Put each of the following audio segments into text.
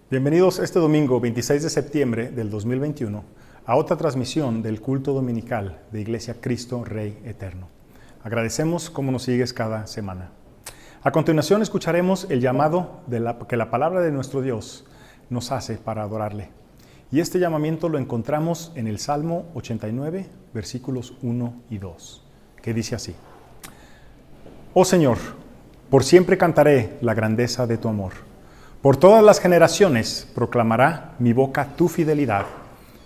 Bienvenidos este domingo 26 de septiembre del 2021 a otra transmisión del culto dominical de Iglesia Cristo Rey Eterno. Agradecemos cómo nos sigues cada semana. A continuación escucharemos el llamado que la palabra de nuestro Dios nos hace para adorarle. Y este llamamiento lo encontramos en el Salmo 89, versículos 1 y 2, que dice así: Oh Señor, por siempre cantaré la grandeza de tu amor. Por todas las generaciones proclamará mi boca tu fidelidad.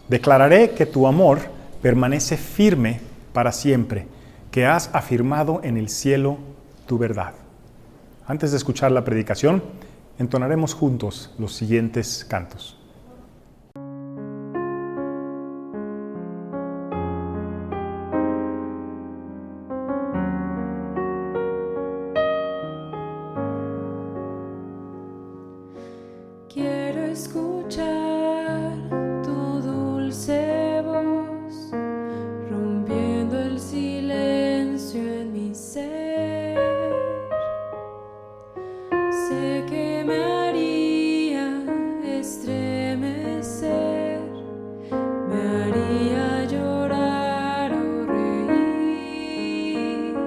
Declararé que tu amor permanece firme para siempre, que has afirmado en el cielo tu verdad. Antes de escuchar la predicación, entonaremos juntos los siguientes cantos. Quiero escuchar tu dulce voz, rompiendo el silencio en mi ser. Sé que me haría estremecer, me haría llorar o reír,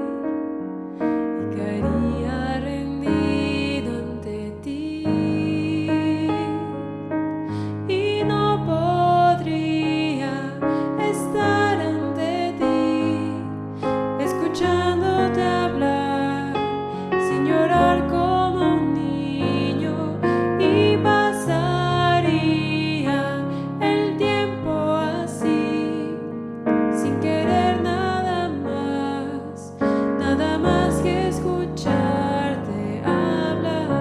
y caería rendido ante ti. Y no podría estar ante ti, escuchándote hablar, sin llorar como un niño, y pasaría el tiempo así, sin querer nada más que escucharte hablar.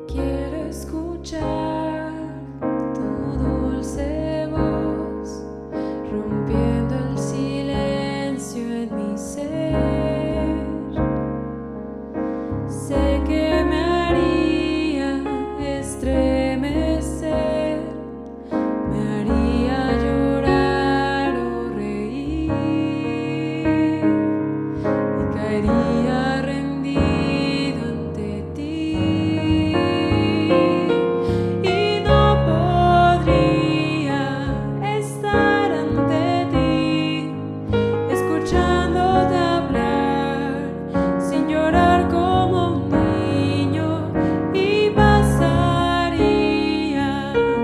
Quiero escuchar tu dulce voz, rompiendo el silencio en mi ser. Sé que me haría estremecer, me haría llorar o reír, y caería rendido ante ti. Y no podría estar ante ti, escuchándote hablar, sin llorar como un niño, y pasaría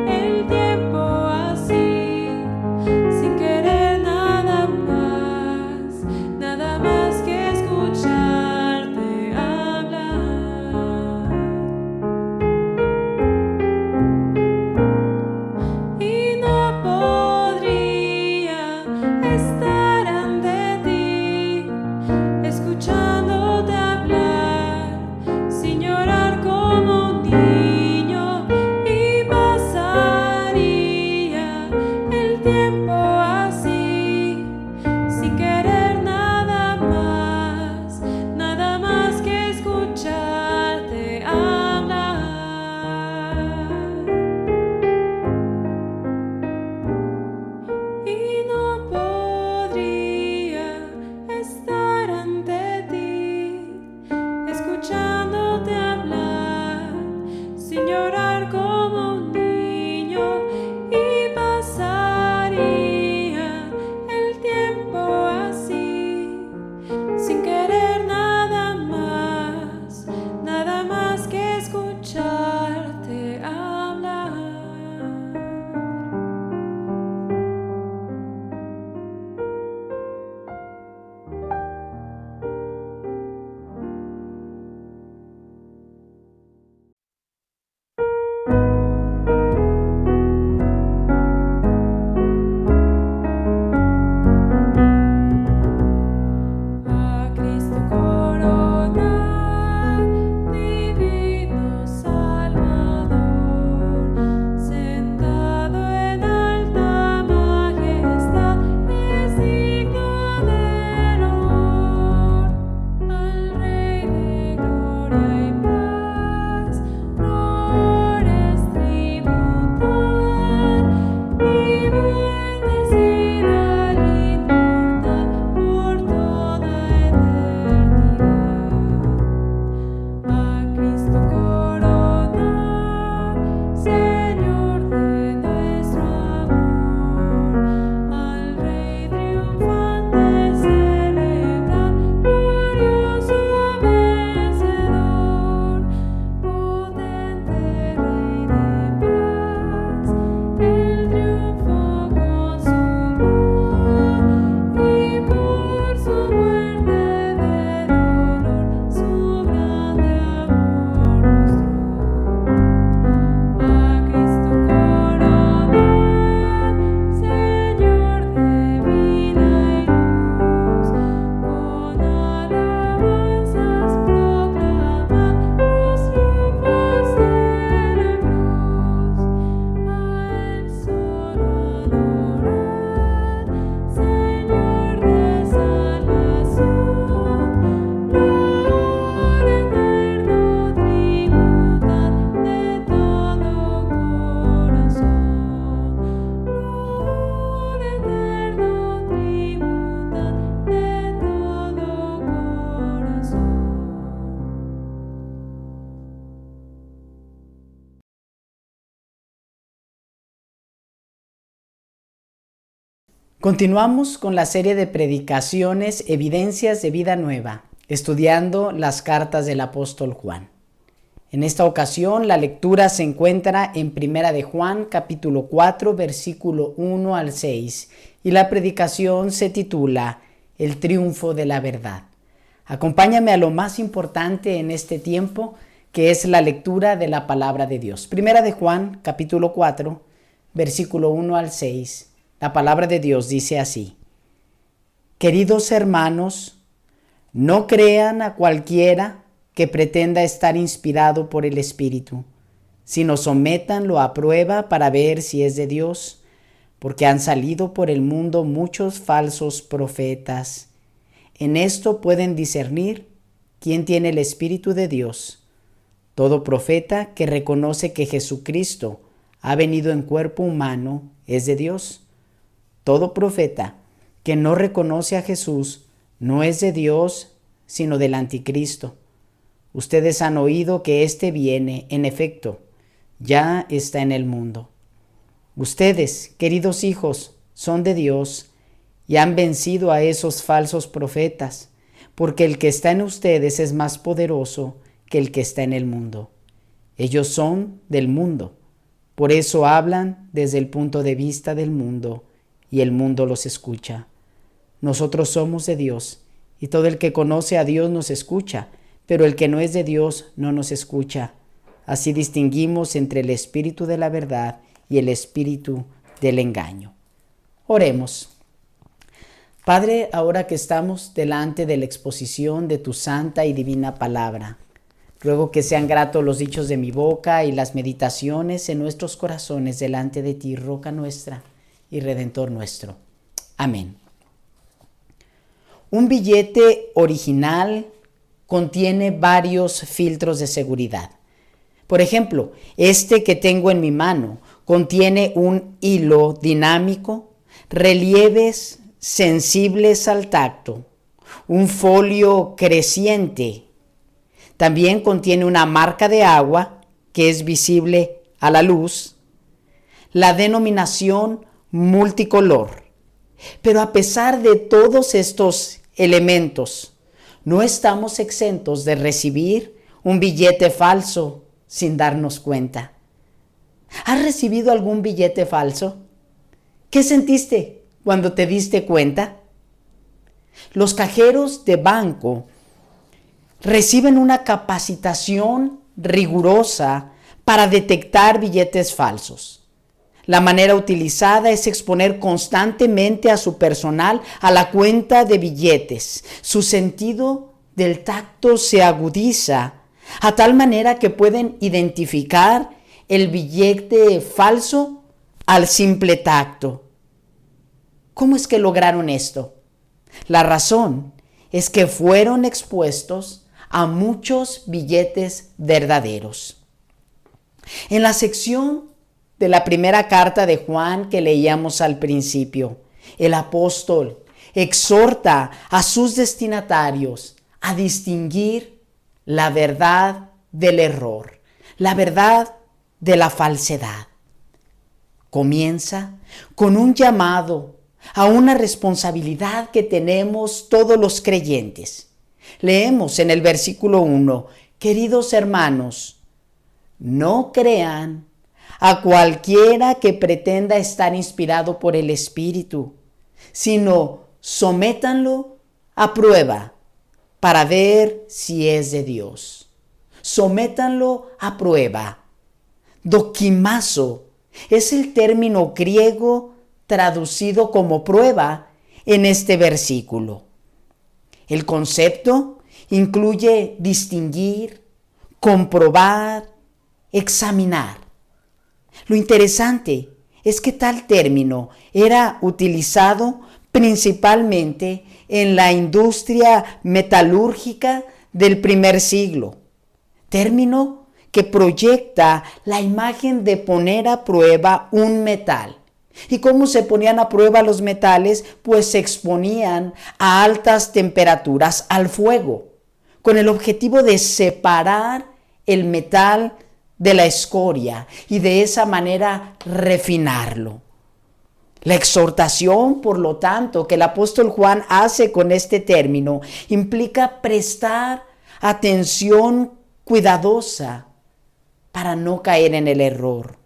el tiempo así, sin querer nada más que escucharte hablar. Y no podría estar ante ti, escuchándote hablar, sin llorar como un niño, y pasaría el tiempo así, sin querer nada más que escucharte hablar. Y no podría estar ante ti, escuchándote hablar, sin llorar como un niño, y pasaría el tiempo así, sin querer nada más que escucharte hablar. Continuamos con la serie de predicaciones Evidencias de Vida Nueva, estudiando las cartas del apóstol Juan. En esta ocasión la lectura se encuentra en Primera de Juan, capítulo 4, versículo 1 al 6, y la predicación se titula El triunfo de la verdad. Acompáñame a lo más importante en este tiempo, que es la lectura de la palabra de Dios. Primera de Juan, capítulo 4, versículo 1 al 6. La palabra de Dios dice así: Queridos hermanos, no crean a cualquiera que pretenda estar inspirado por el Espíritu, sino sométanlo a prueba para ver si es de Dios, porque han salido por el mundo muchos falsos profetas. En esto pueden discernir quién tiene el Espíritu de Dios. Todo profeta que reconoce que Jesucristo ha venido en cuerpo humano es de Dios. Todo profeta que no reconoce a Jesús no es de Dios, sino del anticristo. Ustedes han oído que éste viene, en efecto, ya está en el mundo. Ustedes, queridos hijos, son de Dios y han vencido a esos falsos profetas, porque el que está en ustedes es más poderoso que el que está en el mundo. Ellos son del mundo, por eso hablan desde el punto de vista del mundo, y el mundo los escucha. Nosotros somos de Dios, y todo el que conoce a Dios nos escucha, pero el que no es de Dios no nos escucha. Así distinguimos entre el espíritu de la verdad y el espíritu del engaño. Oremos. Padre, ahora que estamos delante de la exposición de tu santa y divina palabra, ruego que sean gratos los dichos de mi boca y las meditaciones en nuestros corazones delante de ti, roca nuestra y Redentor nuestro. Amén. Un billete original contiene varios filtros de seguridad. Por ejemplo, este que tengo en mi mano contiene un hilo dinámico, relieves sensibles al tacto, un folio creciente. También contiene una marca de agua que es visible a la luz, la denominación multicolor. Pero a pesar de todos estos elementos, no estamos exentos de recibir un billete falso sin darnos cuenta. ¿Has recibido algún billete falso? ¿Qué sentiste cuando te diste cuenta? Los cajeros de banco reciben una capacitación rigurosa para detectar billetes falsos. La manera utilizada es exponer constantemente a su personal a la cuenta de billetes. Su sentido del tacto se agudiza a tal manera que pueden identificar el billete falso al simple tacto. ¿Cómo es que lograron esto? La razón es que fueron expuestos a muchos billetes verdaderos. En la sección de la primera carta de Juan que leíamos al principio, el apóstol exhorta a sus destinatarios a distinguir la verdad del error, la verdad de la falsedad. Comienza con un llamado a una responsabilidad que tenemos todos los creyentes. Leemos en el versículo 1, queridos hermanos, no crean a cualquiera que pretenda estar inspirado por el Espíritu, sino sométanlo a prueba para ver si es de Dios. Sométanlo a prueba. Dokimazo es el término griego traducido como prueba en este versículo. El concepto incluye distinguir, comprobar, examinar. Lo interesante es que tal término era utilizado principalmente en la industria metalúrgica del primer siglo, término que proyecta la imagen de poner a prueba un metal. ¿Y cómo se ponían a prueba los metales? Pues se exponían a altas temperaturas al fuego, con el objetivo de separar el metal de la escoria y de esa manera refinarlo. La exhortación, por lo tanto, que el apóstol Juan hace con este término implica prestar atención cuidadosa para no caer en el error.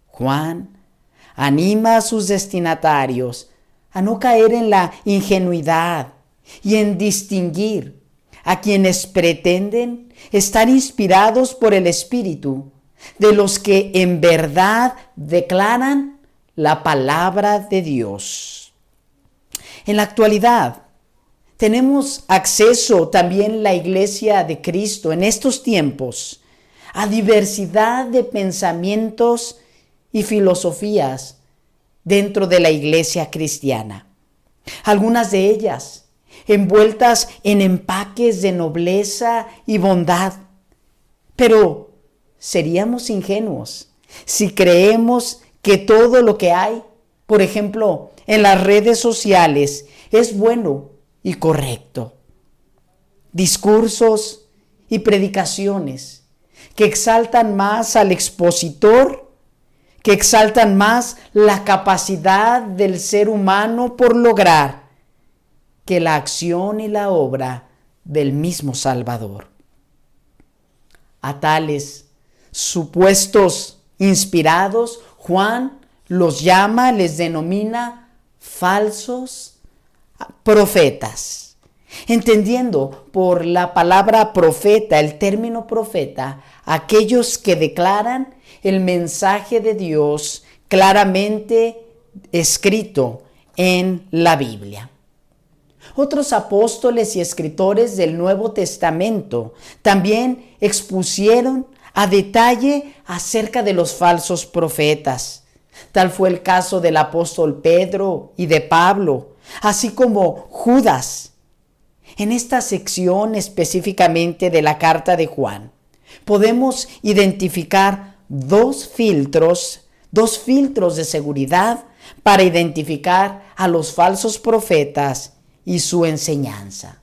Juan anima a sus destinatarios a no caer en la ingenuidad y en distinguir a quienes pretenden estar inspirados por el Espíritu de los que en verdad declaran la palabra de Dios. En la actualidad, tenemos acceso también la Iglesia de Cristo en estos tiempos a diversidad de pensamientos y filosofías dentro de la Iglesia cristiana. Algunas de ellas envueltas en empaques de nobleza y bondad. Pero seríamos ingenuos si creemos que todo lo que hay, por ejemplo, en las redes sociales, es bueno y correcto. Discursos y predicaciones que exaltan más al expositor, que exaltan más la capacidad del ser humano por lograr que la acción y la obra del mismo Salvador. A tales supuestos inspirados, Juan los llama, les denomina falsos profetas, entendiendo por la palabra profeta, el término profeta, aquellos que declaran el mensaje de Dios claramente escrito en la Biblia. Otros apóstoles y escritores del Nuevo Testamento también expusieron a detalle acerca de los falsos profetas. Tal fue el caso del apóstol Pedro y de Pablo, así como Judas. En esta sección específicamente de la carta de Juan, podemos identificar dos filtros de seguridad para identificar a los falsos profetas y su enseñanza.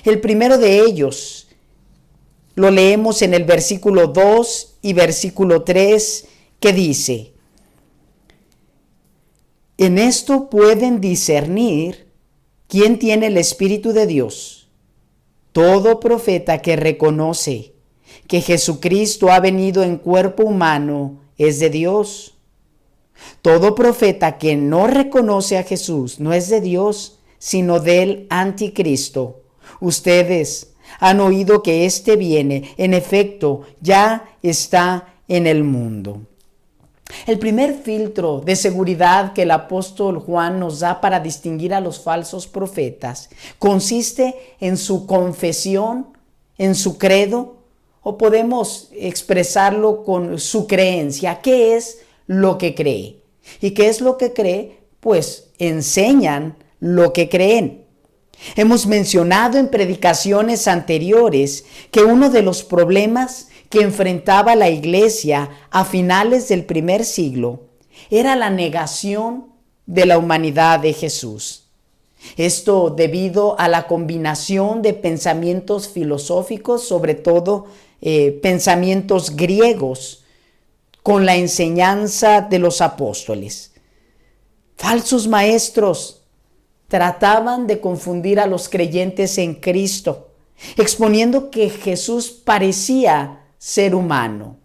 El primero de ellos lo leemos en el versículo 2 y versículo 3, que dice: en esto pueden discernir quién tiene el Espíritu de Dios. Todo profeta que reconoce que Jesucristo ha venido en cuerpo humano es de Dios. Todo profeta que no reconoce a Jesús no es de Dios, sino del anticristo. Ustedes han oído que éste viene, en efecto, ya está en el mundo. El primer filtro de seguridad que el apóstol Juan nos da para distinguir a los falsos profetas consiste en su confesión, en su credo, o podemos expresarlo con su creencia. ¿Qué es lo que cree? ¿Y qué es lo que cree? Pues enseñan lo que creen. Hemos mencionado en predicaciones anteriores que uno de los problemas que enfrentaba la iglesia a finales del primer siglo era la negación de la humanidad de Jesús. Esto debido a la combinación de pensamientos filosóficos, sobre todo pensamientos griegos, con la enseñanza de los apóstoles. Falsos maestros trataban de confundir a los creyentes en Cristo, exponiendo que Jesús parecía ser humano.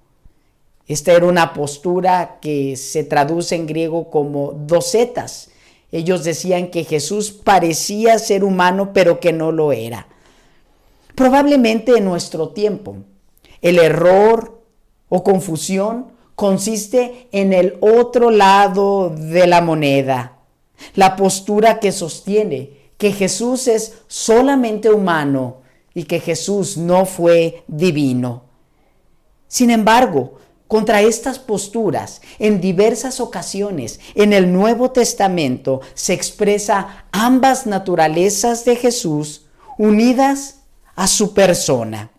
Esta era una postura que se traduce en griego como docetas. Ellos decían que Jesús parecía ser humano, pero que no lo era. Probablemente en nuestro tiempo, el error o confusión consiste en el otro lado de la moneda. La postura que sostiene que Jesús es solamente humano y que Jesús no fue divino. Sin embargo, contra estas posturas, en diversas ocasiones en el Nuevo Testamento se expresa ambas naturalezas de Jesús unidas a su persona.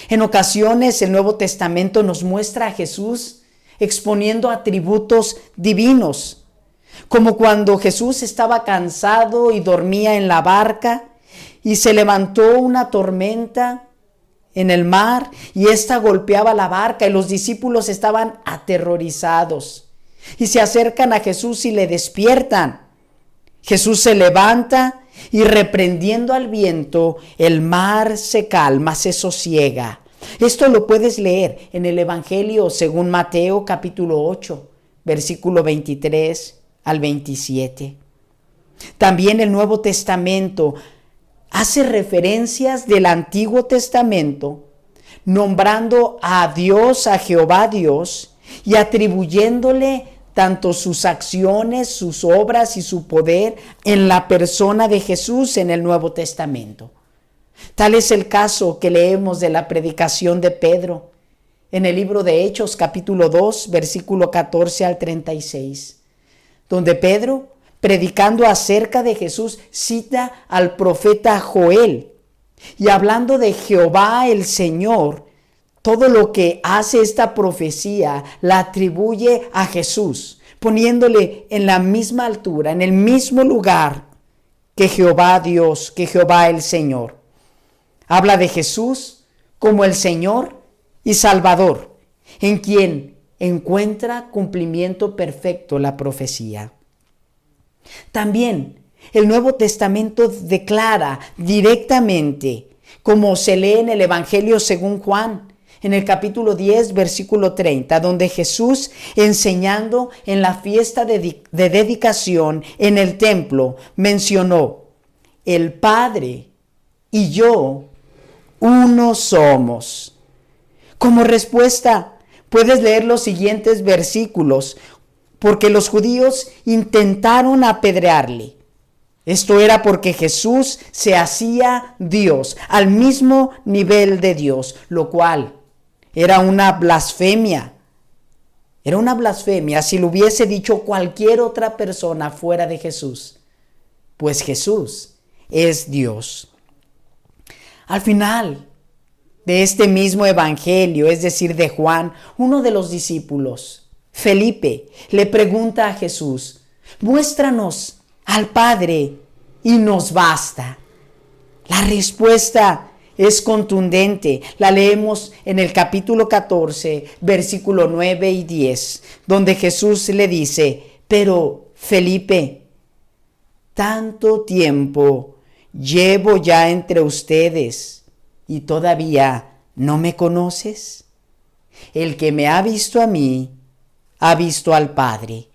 En ocasiones el Nuevo Testamento nos muestra a Jesús exponiendo atributos divinos, como cuando Jesús estaba cansado y dormía en la barca y se levantó una tormenta en el mar y ésta golpeaba la barca y los discípulos estaban aterrorizados. y se acercan a Jesús y le despiertan. Jesús se levanta y reprendiendo al viento, el mar se calma, se sosiega. Esto lo puedes leer en el Evangelio según Mateo capítulo 8, versículo 23 al 27. También el Nuevo Testamento hace referencias del Antiguo Testamento, nombrando a Dios, a Jehová Dios, y atribuyéndole tanto sus acciones, sus obras y su poder en la persona de Jesús en el Nuevo Testamento. Tal es el caso que leemos de la predicación de Pedro en el libro de Hechos, capítulo 2, versículo 14 al 36, donde Pedro, predicando acerca de Jesús, cita al profeta Joel y hablando de Jehová el Señor, todo lo que hace esta profecía la atribuye a Jesús, poniéndole en la misma altura, en el mismo lugar que Jehová Dios, que Jehová el Señor. Habla de Jesús como el Señor y Salvador, en quien encuentra cumplimiento perfecto la profecía. También el Nuevo Testamento declara directamente, como se lee en el Evangelio según Juan, en el capítulo 10, versículo 30, donde Jesús, enseñando en la fiesta de dedicación en el templo, mencionó: el Padre y yo uno somos. Como respuesta, puedes leer los siguientes versículos, porque los judíos intentaron apedrearle. Esto era porque Jesús se hacía Dios, al mismo nivel de Dios, lo cual era una blasfemia. Era una blasfemia si lo hubiese dicho cualquier otra persona fuera de Jesús, pues Jesús es Dios. Al final de este mismo evangelio, es decir, de Juan, uno de los discípulos, Felipe, le pregunta a Jesús: muéstranos al Padre y nos basta. La respuesta es contundente. La leemos en el capítulo 14, versículo 9 y 10, donde Jesús le dice: pero Felipe, tanto tiempo llevo ya entre ustedes y todavía no me conoces. El que me ha visto a mí, ha visto al Padre.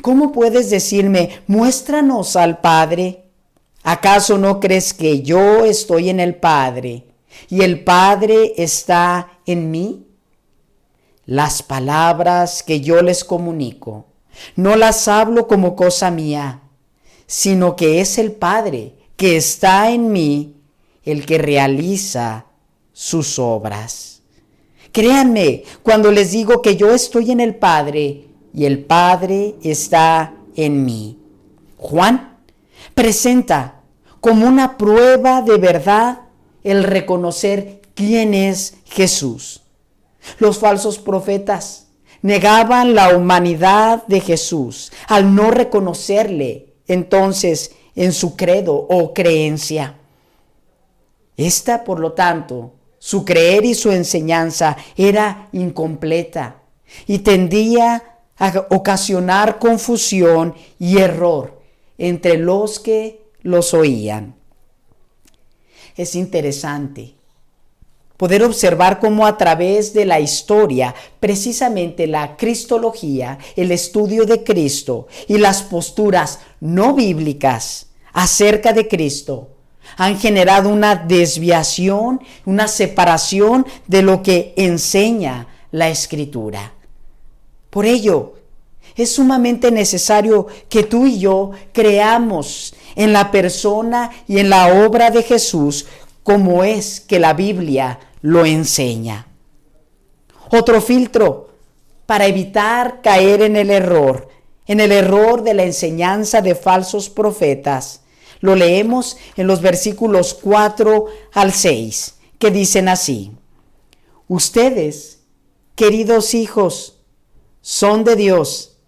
¿Cómo puedes decirme: muéstranos al Padre? ¿Acaso no crees que yo estoy en el Padre y el Padre está en mí? Las palabras que yo les comunico, no las hablo como cosa mía, sino que es el Padre que está en mí el que realiza sus obras. Créanme cuando les digo que yo estoy en el Padre y el Padre está en mí. Juan presenta como una prueba de verdad el reconocer quién es Jesús. Los falsos profetas negaban la humanidad de Jesús al no reconocerle entonces en su credo o creencia. Esta, por lo tanto, su creer y su enseñanza era incompleta y tendía a ocasionar confusión y error entre los que los oían. Es interesante poder observar cómo a través de la historia, precisamente la cristología, el estudio de Cristo y las posturas no bíblicas acerca de Cristo, han generado una desviación, una separación de lo que enseña la Escritura. Por ello, es sumamente necesario que tú y yo creamos en la persona y en la obra de Jesús como es que la Biblia lo enseña. Otro filtro para evitar caer en el error de la enseñanza de falsos profetas, lo leemos en los versículos 4 al 6, que dicen así: ustedes, queridos hijos, son de Dios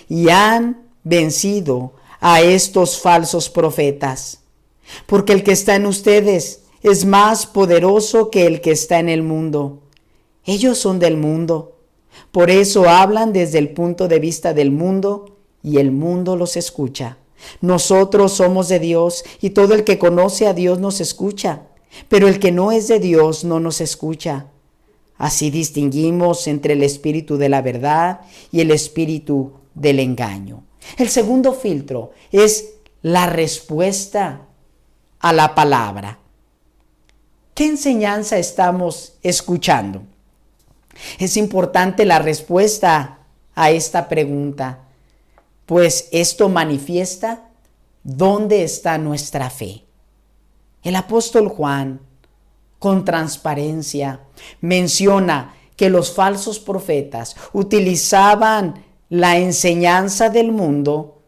y han vencido a estos falsos profetas, porque el que está en ustedes es más poderoso que el que está en el mundo. Ellos son del mundo, Por eso hablan desde el punto de vista del mundo y el mundo los escucha. Nosotros somos de Dios y todo el que conoce a Dios nos escucha, pero el que no es de Dios no nos escucha. Así distinguimos entre el espíritu de la verdad y el espíritu del engaño. El segundo filtro es la respuesta a la palabra. ¿Qué enseñanza estamos escuchando? Es importante la respuesta a esta pregunta, pues esto manifiesta dónde está nuestra fe. El apóstol Juan, con transparencia, menciona que los falsos profetas utilizaban la enseñanza del mundo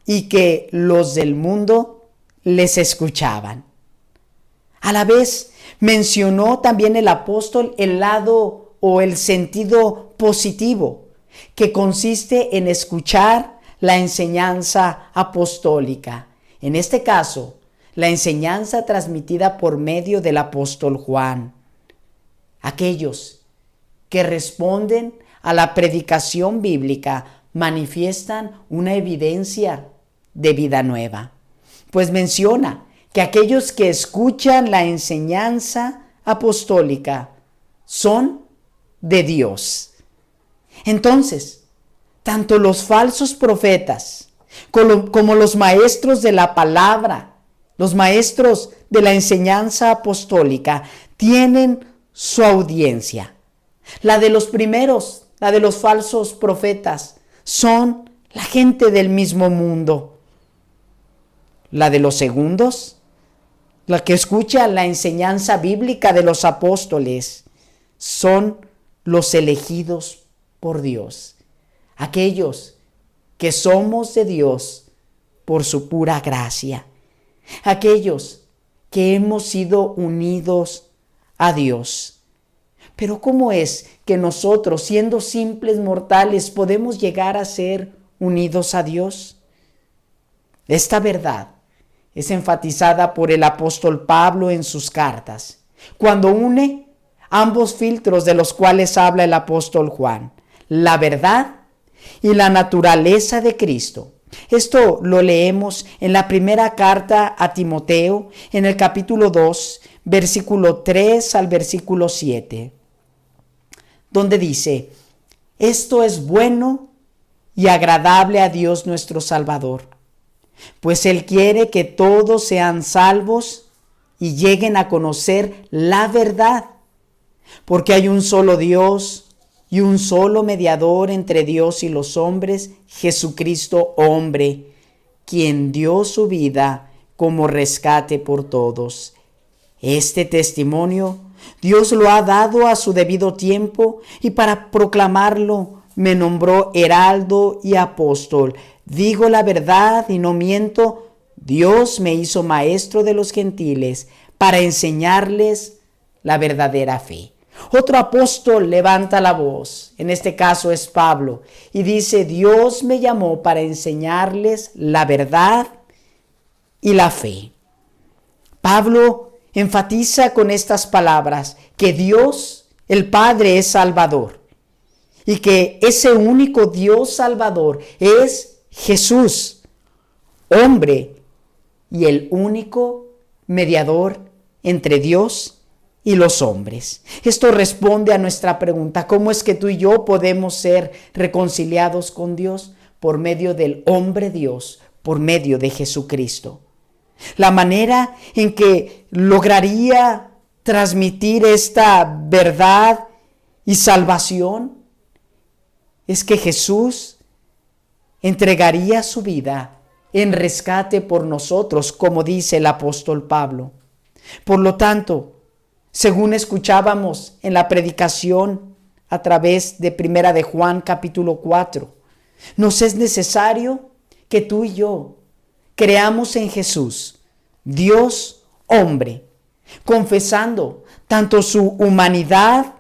y que los del mundo les escuchaban. A la vez, mencionó también el apóstol el lado o el sentido positivo, que consiste en escuchar la enseñanza apostólica. En este caso, la enseñanza transmitida por medio del apóstol Juan. Aquellos que responden a la predicación bíblica manifiestan una evidencia de vida nueva, pues menciona que aquellos que escuchan la enseñanza apostólica son de Dios. Entonces, tanto los falsos profetas como los maestros de la palabra, los maestros de la enseñanza apostólica, tienen su audiencia. La de los primeros, la de los falsos profetas, son la gente del mismo mundo. La de los segundos, la que escucha la enseñanza bíblica de los apóstoles, son los elegidos por Dios, aquellos que somos de Dios por su pura gracia, aquellos que hemos sido unidos a Dios. Pero ¿cómo es que nosotros, siendo simples mortales, podemos llegar a ser unidos a Dios? Esta verdad es enfatizada por el apóstol Pablo en sus cartas, cuando une ambos filtros de los cuales habla el apóstol Juan, la verdad y la naturaleza de Cristo. Esto lo leemos en la primera carta a Timoteo, en el capítulo 2, versículo 3 al versículo 7, donde dice: esto es bueno y agradable a Dios nuestro Salvador, pues Él quiere que todos sean salvos y lleguen a conocer la verdad, porque hay un solo Dios y un solo mediador entre Dios y los hombres, Jesucristo hombre, quien dio su vida como rescate por todos. Este testimonio Dios lo ha dado a su debido tiempo, y para proclamarlo me nombró heraldo y apóstol. Digo la verdad y no miento. Dios me hizo maestro de los gentiles para enseñarles la verdadera fe. Otro apóstol levanta la voz, en este caso es Pablo, y dice: Dios me llamó para enseñarles la verdad y la fe. Pablo enfatiza con estas palabras que Dios, el Padre, es Salvador, y que ese único Dios Salvador es Jesús, hombre, y el único mediador entre Dios y los hombres. Esto responde a nuestra pregunta: ¿cómo es que tú y yo podemos ser reconciliados con Dios? Por medio del hombre Dios, por medio de Jesucristo. La manera en que lograría transmitir esta verdad y salvación es que Jesús entregaría su vida en rescate por nosotros, como dice el apóstol Pablo. Por lo tanto, según escuchábamos en la predicación a través de Primera de Juan capítulo 4, nos es necesario que tú y yo creamos en Jesús, Dios hombre, confesando tanto su humanidad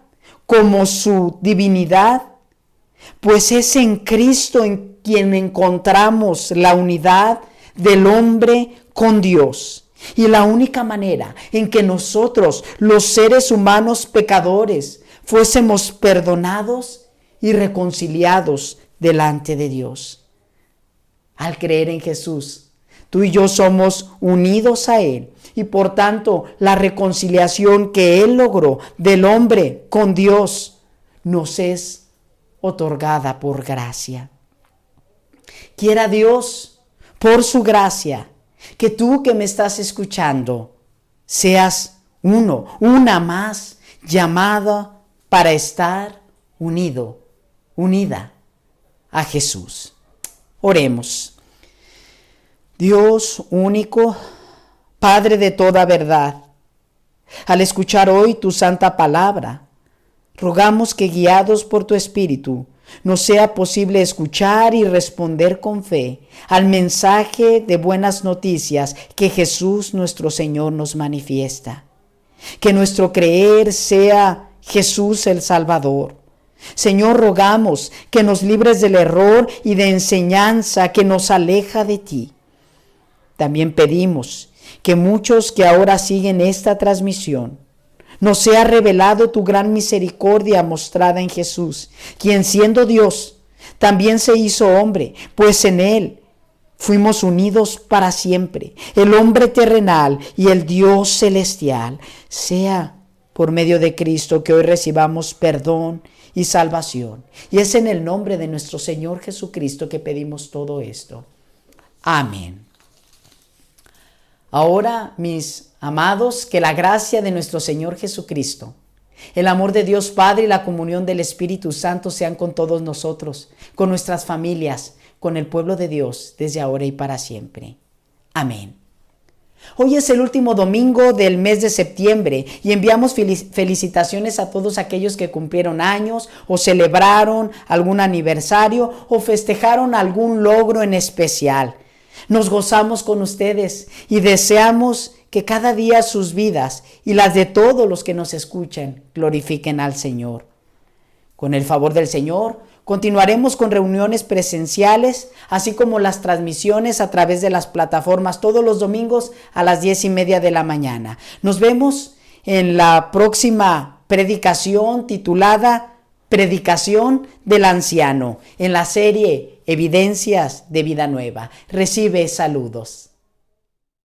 como su divinidad, pues es en Cristo en quien encontramos la unidad del hombre con Dios. Y la única manera en que nosotros, los seres humanos pecadores, fuésemos perdonados y reconciliados delante de Dios. Al creer en Jesús, tú y yo somos unidos a Él y por tanto la reconciliación que Él logró del hombre con Dios nos es otorgada por gracia. Quiera Dios, por su gracia, que tú que me estás escuchando seas una más llamada para estar unida a Jesús. Oremos. Dios único, Padre de toda verdad, al escuchar hoy tu santa palabra, rogamos que guiados por tu Espíritu nos sea posible escuchar y responder con fe al mensaje de buenas noticias que Jesús nuestro Señor nos manifiesta. Que nuestro creer sea Jesús el Salvador. Señor, rogamos que nos libres del error y de enseñanza que nos aleja de ti. También pedimos que muchos que ahora siguen esta transmisión nos sea revelado tu gran misericordia mostrada en Jesús, quien siendo Dios también se hizo hombre, pues en Él fuimos unidos para siempre, el hombre terrenal y el Dios celestial. Sea por medio de Cristo que hoy recibamos perdón y salvación. Y es en el nombre de nuestro Señor Jesucristo que pedimos todo esto. Amén. Ahora, mis amados, que la gracia de nuestro Señor Jesucristo, el amor de Dios Padre y la comunión del Espíritu Santo sean con todos nosotros, con nuestras familias, con el pueblo de Dios, desde ahora y para siempre. Amén. Hoy es el último domingo del mes de septiembre y enviamos felicitaciones a todos aquellos que cumplieron años o celebraron algún aniversario o festejaron algún logro en especial. Nos gozamos con ustedes y deseamos que cada día sus vidas y las de todos los que nos escuchen glorifiquen al Señor. Con el favor del Señor, continuaremos con reuniones presenciales, así como las transmisiones a través de las plataformas todos los domingos a las 10:30 de la mañana. Nos vemos en la próxima predicación titulada Predicación del Anciano, en la serie Evidencias de Vida Nueva. Recibe saludos.